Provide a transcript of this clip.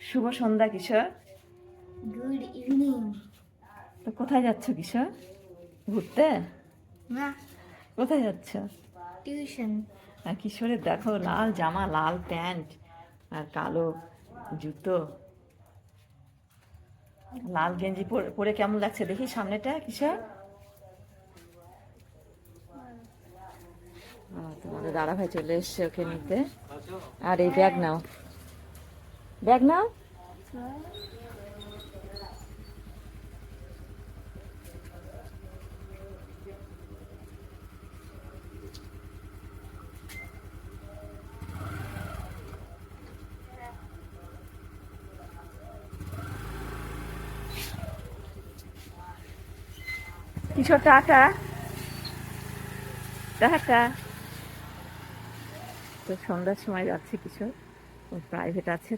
শুভ সন্ধ্যা কিশোর। Good evening. তো কোথায় যাচ্ছ কিশোর? ঘুরতে? না, কোথায় যাচ্ছ? টিউশন। আর কিশোরের দেখো লাল জামা, লাল প্যান্ট আর কালো জুতো, লাল গেঞ্জি পরে কেমন লাগছে দেখি সামনেটা কিশোর? তোমাদের দাদা ভাই চলে এসছে ওকে নিতে। আর এই ব্যাগ নাও, ব্যাগ নাও। কিশোর টাটা, টাটা। তো সন্ধ্যার সময় যাচ্ছে কিশোর, প্রাইভেট আছে।